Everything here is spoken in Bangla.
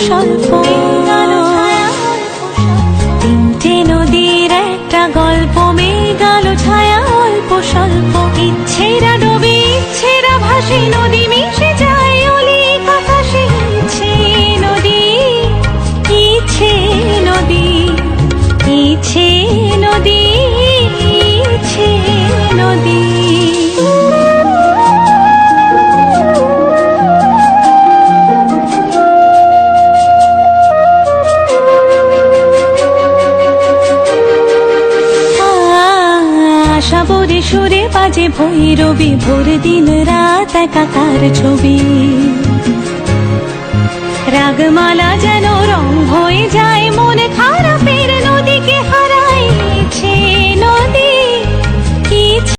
স্বল্প। তিনটে নদীর একটা গল্প, মেঘালো ছায়া অল্প স্বল্প। ইচ্ছেরা ডোবে ইচ্ছেরা ভাসে, নদী মিশে যায় অলিক আকাশে। ইচ্ছে নদী, ইচ্ছে নদী, ইচ্ছে নদী, ইচ্ছে নদী। সাবরে সুরে বাজে ভৈরবী, ভোর দিন রাত একাকার ছবি। রাগমালা যেন রং হয়ে যায়